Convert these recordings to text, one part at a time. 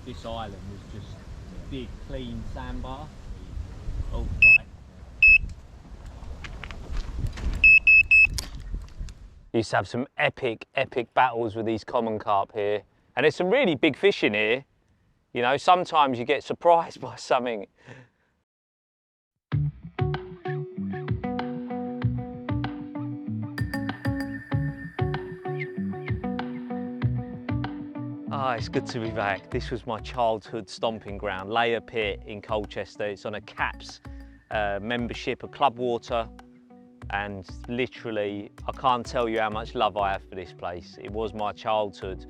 this island was just a big, clean sandbar. Oh, right. Used to have some epic battles with these common carp here. And there's some really big fish in here. You know, sometimes you get surprised by something. Ah, it's good to be back. This was my childhood stomping ground, Layer Pit in Colchester. It's on a CAPS membership, a club water. And literally, I can't tell you how much love I have for this place. It was my childhood.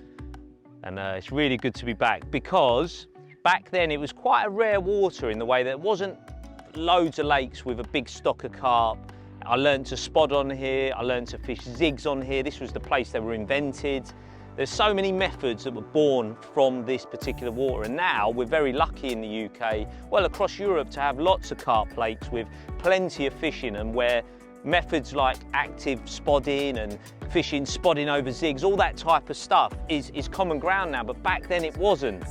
And it's really good to be back because back then it was quite a rare water in the way that it wasn't loads of lakes with a big stock of carp. I learned to spot on here, I learned to fish zigs on here. This was the place they were invented. There's so many methods that were born from this particular water, and now we're very lucky in the UK, well across Europe, to have lots of carp lakes with plenty of fish in them, where methods like active spodding and fishing, spodding over zigs, all that type of stuff is common ground now, but back then it wasn't.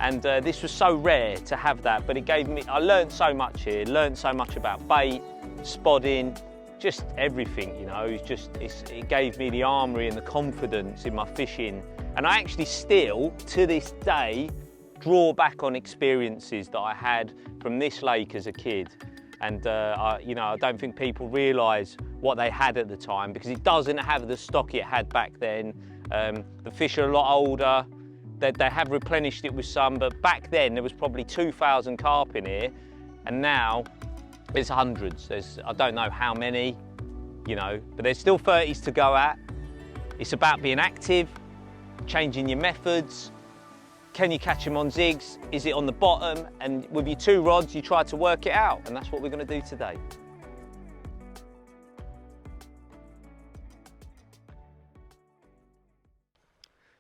And this was so rare to have that, but it gave me, I learned so much here, learned so much about bait, spodding, just everything, you know. It gave me the armoury and the confidence in my fishing. And I actually still, to this day, draw back on experiences that I had from this lake as a kid. And you know, I don't think people realise what they had at the time, because it doesn't have the stock it had back then. The fish are a lot older. They have replenished it with some, but back then there was probably 2,000 carp in here, and now there's hundreds. I don't know how many, you know, but there's still 30s to go at. It's about being active, changing your methods. Can you catch them on zigs? Is it on the bottom? And with your 2 rods, you try to work it out, and that's what we're going to do today.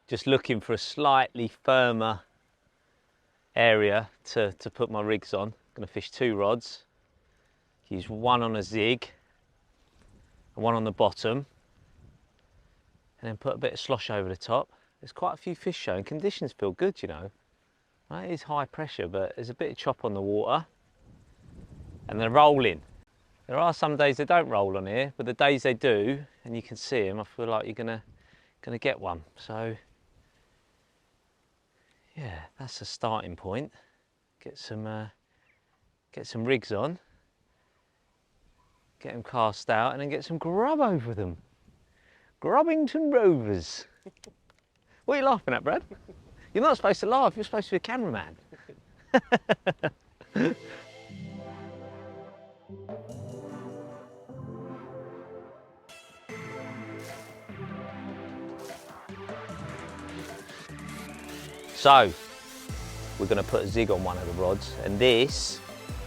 Just looking for a slightly firmer area to put my rigs on. I'm going to fish 2 rods. Use one on a zig and one on the bottom, and then put a bit of slosh over the top. There's quite a few fish showing. Conditions feel good, you know. Right, it is high pressure, but there's a bit of chop on the water, and they're rolling. There are some days they don't roll on here, but the days they do, and you can see them, I feel like you're gonna get one. So yeah, that's a starting point. Get some rigs on, get them cast out, and then get some grub over them. Grubbington Rovers. What are you laughing at, Brad? You're not supposed to laugh, you're supposed to be a cameraman. So, we're going to put a zig on one of the rods, and this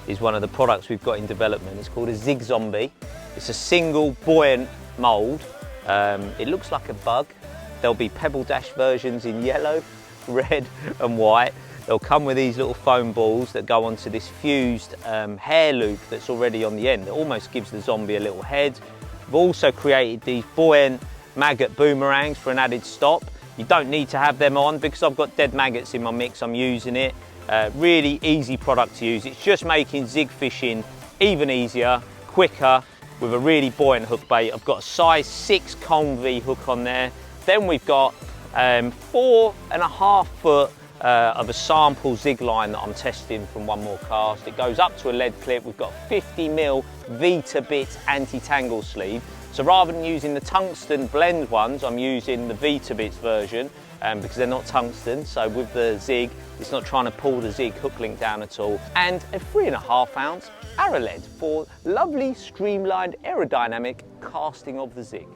is one of the products we've got in development. It's called a Zig Zombie. It's a single buoyant mould. It looks like a bug. There'll be Pebble Dash versions in yellow, red and white. They'll come with these little foam balls that go onto this fused hair loop that's already on the end. It almost gives the zombie a little head. We've also created these buoyant Maggot Boomerangs for an added stop. You don't need to have them on because I've got dead maggots in my mix, I'm using it. Really easy product to use. It's just making zig fishing even easier, quicker, with a really buoyant hook bait. I've got a size 6 Conv hook on there. Then we've got 4.5 foot of a sample zig line that I'm testing from Onemorecast. It goes up to a lead clip. We've got 50mm Vita Bit anti-tangle sleeve. So rather than using the tungsten blend ones, I'm using the Vita Bits version because they're not tungsten. So with the zig, it's not trying to pull the zig hook link down at all. And a 3.5 ounce arrow lead for lovely, streamlined, aerodynamic casting of the zig.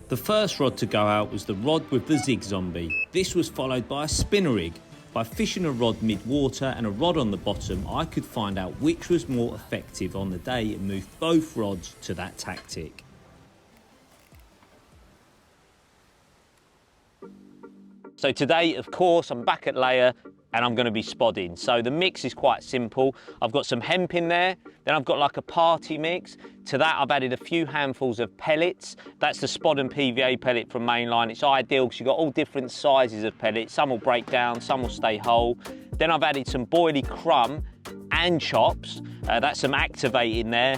The first rod to go out was the rod with the Zig Zombie. This was followed by a spinner rig. By fishing a rod mid-water and a rod on the bottom, I could find out which was more effective on the day and move both rods to that tactic. So today, of course, I'm back at Layer and I'm going to be spodding. So the mix is quite simple. I've got some hemp in there, then I've got like a party mix. To that I've added a few handfuls of pellets. That's the spod and PVA pellet from Mainline. It's ideal because you've got all different sizes of pellets. Some will break down, some will stay whole. Then I've added some boilie crumb and chops. That's some activate in there,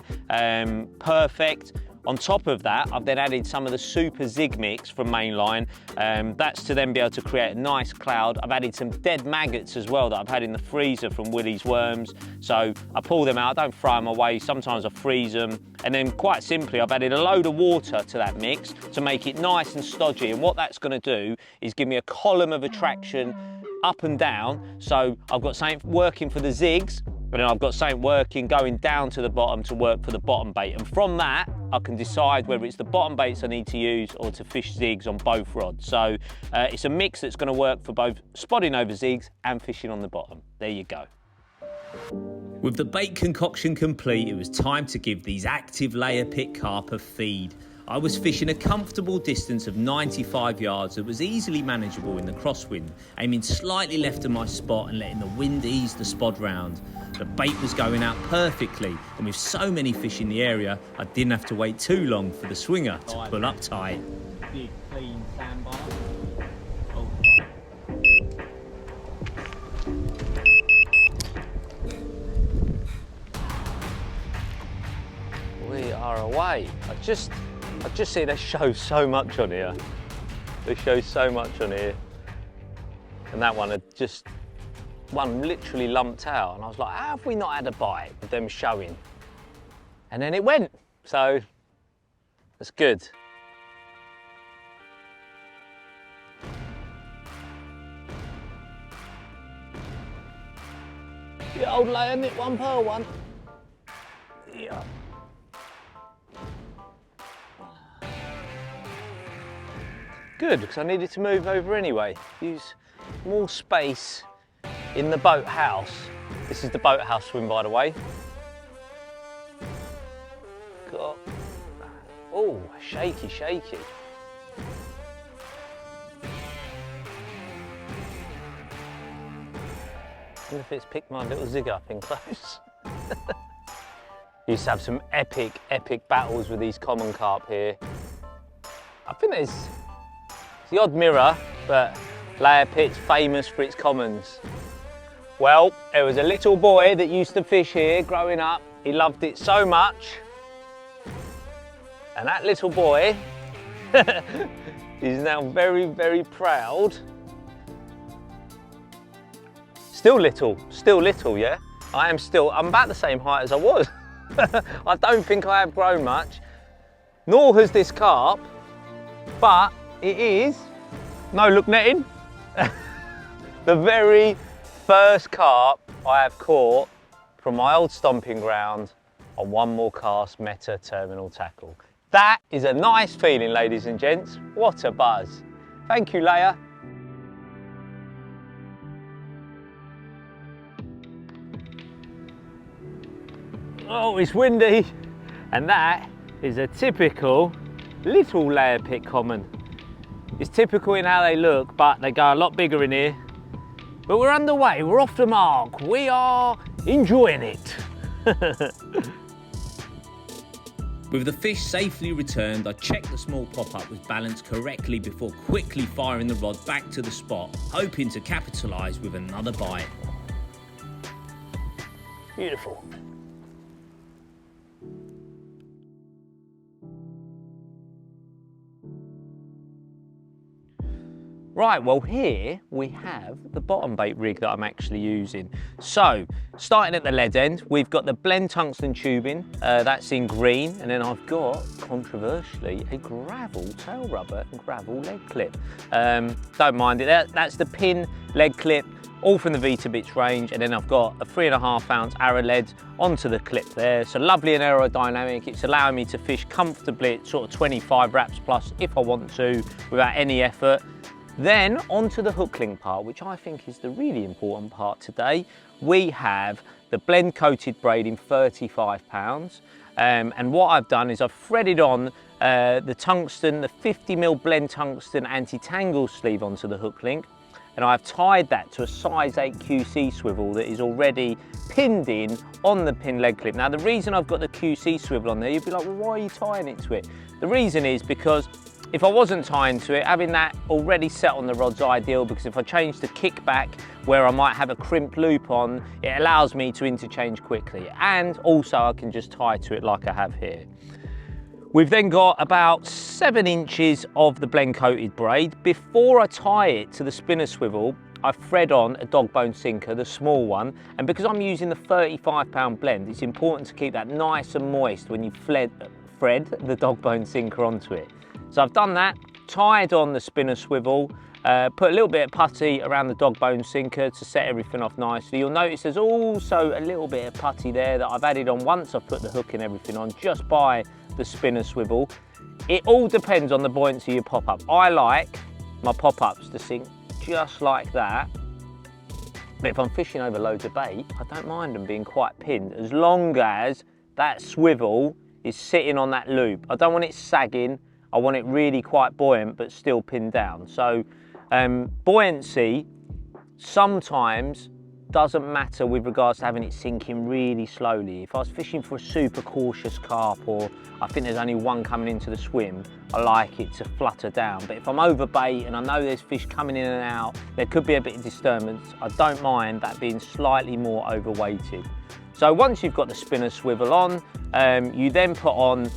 perfect. On top of that, I've then added some of the Super Zig mix from Mainline. That's to then be able to create a nice cloud. I've added some dead maggots as well that I've had in the freezer from Willie's Worms. So I pull them out, I don't throw them away. Sometimes I freeze them. And then quite simply, I've added a load of water to that mix to make it nice and stodgy. And what that's gonna do is give me a column of attraction up and down. So I've got something working for the zigs, but then I've got something working going down to the bottom to work for the bottom bait. And from that, I can decide whether it's the bottom baits I need to use or to fish zigs on both rods. So it's a mix that's going to work for both spotting over zigs and fishing on the bottom. There you go. With the bait concoction complete, it was time to give these active layer pit carp a feed. I was fishing a comfortable distance of 95 yards that was easily manageable in the crosswind, aiming slightly left of my spot and letting the wind ease the spod round. The bait was going out perfectly, and with so many fish in the area, I didn't have to wait too long for the swinger to pull up tight. Big, clean sandbar. We are away. I just see they show so much on here. They show so much on here. And that one literally lumped out. And I was like, how have we not had a bite with them showing? And then it went. So that's good. Yeah, old layer, nip one per one. Yeah. Good, because I needed to move over anyway. Use more space in the boathouse. This is the boathouse swim, by the way. Got, oh, shaky, shaky. I wonder if it's picked my little zig up in close. Used to have some epic, epic battles with these common carp here. I think there's the odd mirror, but layer pit's famous for its commons. Well, there was a little boy that used to fish here growing up. He loved it so much. And that little boy is now very, very proud. Still little, yeah? I'm about the same height as I was. I don't think I have grown much, nor has this carp, but it is, no look netting, the very first carp I have caught from my old stomping ground on onemorecast Meta terminal tackle. That is a nice feeling, ladies and gents. What a buzz. Thank you, Leia. Oh, it's windy. And that is a typical little layer pit common. It's typical in how they look, but they go a lot bigger in here. But we're underway, we're off the mark. We are enjoying it. With the fish safely returned, I checked the small pop-up was balanced correctly before quickly firing the rod back to the spot, hoping to capitalise with another bite. Beautiful. Right, well here we have the bottom bait rig that I'm actually using. So, starting at the lead end, we've got the blend tungsten tubing, that's in green, and then I've got, controversially, a gravel tail rubber and gravel leg clip. Don't mind it, that's the pin leg clip, all from the Vitabits range, and then I've got a 3.5 ounce arrow lead onto the clip there. So lovely and aerodynamic, it's allowing me to fish comfortably at sort of 25 wraps plus if I want to, without any effort. Then onto the hook link part, which I think is the really important part today. We have the blend coated braid in 35 pounds. And what I've done is I've threaded on the tungsten, the 50mm blend tungsten anti-tangle sleeve onto the hook link. and I've tied that to a size 8 QC swivel that is already pinned in on the pin leg clip. Now the reason I've got the QC swivel on there, you'd be like, well, why are you tying it to it? The reason is because if I wasn't tying to it, having that already set on the rod's ideal, because if I change the kickback where I might have a crimp loop on, it allows me to interchange quickly. And also I can just tie to it like I have here. We've then got about 7 inches of the blend coated braid. Before I tie it to the spinner swivel, I thread on a dog bone sinker, the small one, and because I'm using the 35-pound blend, it's important to keep that nice and moist when you thread the dog bone sinker onto it. So I've done that, tied on the spinner swivel, put a little bit of putty around the dog bone sinker to set everything off nicely. You'll notice there's also a little bit of putty there that I've added on once I've put the hook and everything on, just by the spinner swivel. It all depends on the buoyancy of your pop-up. I like my pop-ups to sink just like that, but if I'm fishing over loads of bait, I don't mind them being quite pinned, as long as that swivel is sitting on that loop. I don't want it sagging, I want it really quite buoyant but still pinned down. So buoyancy sometimes doesn't matter with regards to having it sinking really slowly. If I was fishing for a super cautious carp, or I think there's only one coming into the swim, I like it to flutter down. But if I'm over bait and I know there's fish coming in and out, there could be a bit of disturbance, I don't mind that being slightly more overweighted. So once you've got the spinner swivel on, you then put on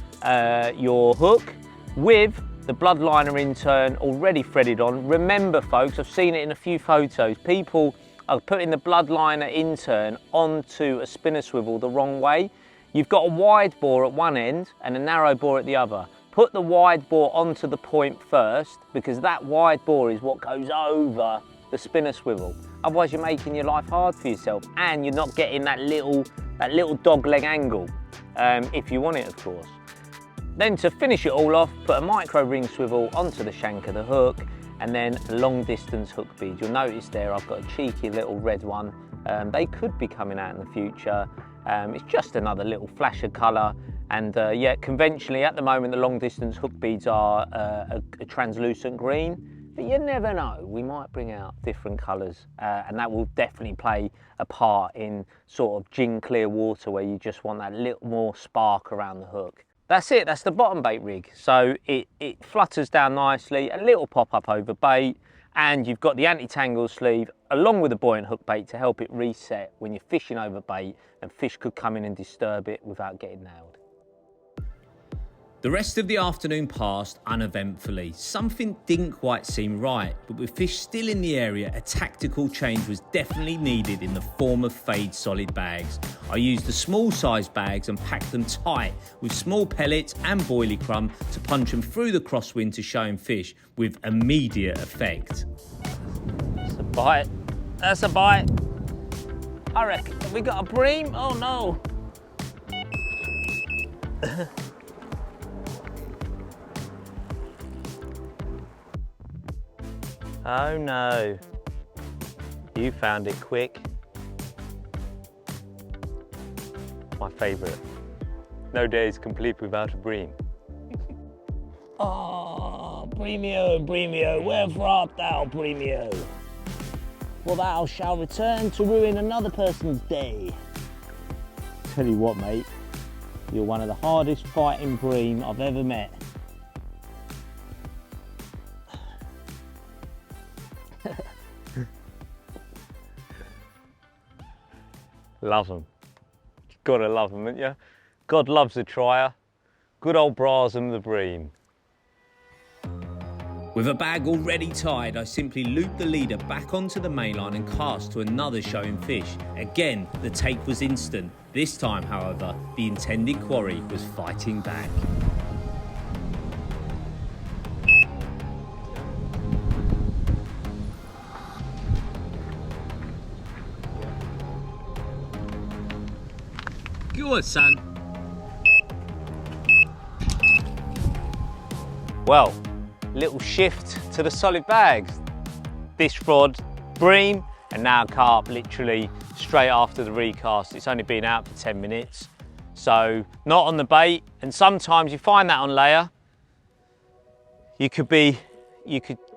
your hook with the bloodliner in turn already threaded on. Remember folks, I've seen it in a few photos, people are putting the bloodliner in turn onto a spinner swivel the wrong way. You've got a wide bore at one end and a narrow bore at the other. Put the wide bore onto the point first, because that wide bore is what goes over the spinner swivel. Otherwise you're making your life hard for yourself, and you're not getting that little dog leg angle, if you want it of course. Then to finish it all off, put a micro ring swivel onto the shank of the hook, and then a long distance hook bead. You'll notice there I've got a cheeky little red one. They could be coming out in the future. It's just another little flash of colour, and yeah, conventionally at the moment the long distance hook beads are a translucent green, but you never know, we might bring out different colours, and that will definitely play a part in sort of gin clear water where you just want that little more spark around the hook. That's it, that's the bottom bait rig. So it flutters down nicely, a little pop up over bait, and you've got the anti-tangle sleeve along with the buoyant hook bait to help it reset when you're fishing over bait and fish could come in and disturb it without getting nailed. The rest of the afternoon passed uneventfully. Something didn't quite seem right, but with fish still in the area, a tactical change was definitely needed in the form of fade solid bags. I used the small size bags and packed them tight with small pellets and boilie crumb to punch them through the crosswind to showing fish with immediate effect. That's a bite. That's a bite. I reckon. Have we got a bream? Oh no. Oh no, you found it quick. My favourite. No day is complete without a bream. Oh, Breamio, wherefore art thou, Breamio? For thou shalt return to ruin another person's day. Tell you what, mate, you're one of the hardest fighting bream I've ever met. Love them. Gotta love them, haven't you? God loves a trier. Good old Brasem the bream. With a bag already tied, I simply looped the leader back onto the mainline and cast to another showing fish. Again, the take was instant. This time, however, the intended quarry was fighting back. Good, son. Well, little shift to the solid bags. This rod, bream, and now carp literally straight after the recast. It's only been out for 10 minutes, so not on the bait. And sometimes you find that on layer. You could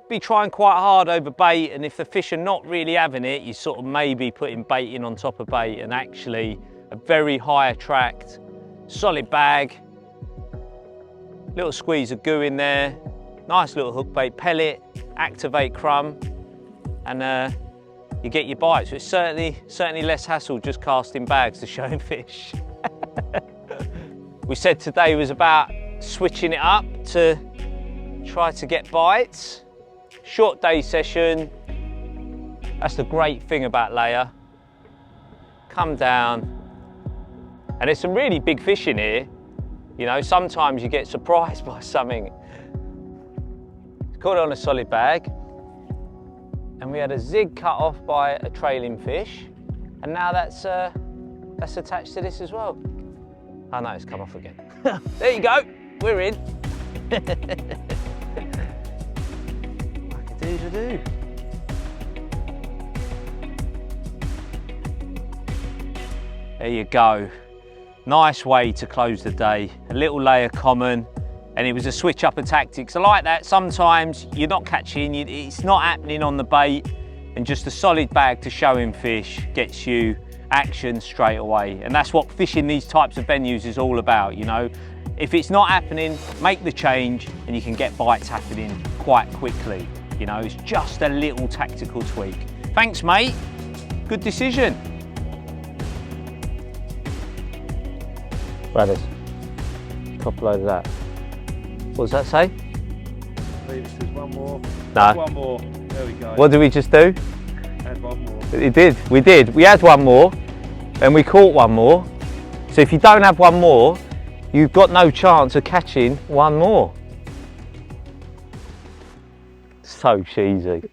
be trying quite hard over bait, and if the fish are not really having it, you sort of maybe putting bait in on top of bait, and actually a very high attract, solid bag, little squeeze of goo in there, nice little hook bait pellet, activate crumb, and you get your bites. So it's certainly less hassle just casting bags to showing fish. We said today was about switching it up to try to get bites. Short day session. That's the great thing about layer. Come down, and there's some really big fish in here. You know, sometimes you get surprised by something. Caught it on a solid bag, and we had a zig cut off by a trailing fish, and now that's attached to this as well. Oh no, it's come off again. There you go, we're in. Do. There you go. Nice way to close the day. A little layer common, and it was a switch up of tactics. I like that. Sometimes you're not catching, it's not happening on the bait, and just a solid bag to showing fish gets you action straight away. And that's what fishing these types of venues is all about, you know. If it's not happening, make the change and you can get bites happening quite quickly. You know, it's just a little tactical tweak. Thanks, mate. Good decision. Brothers, top load of that. What does that say? I believe it says one more. No. One more. There we go. What did we just do? Add one more. It did. We did. We had one more, and we caught one more. So if you don't have one more, you've got no chance of catching one more. So cheesy.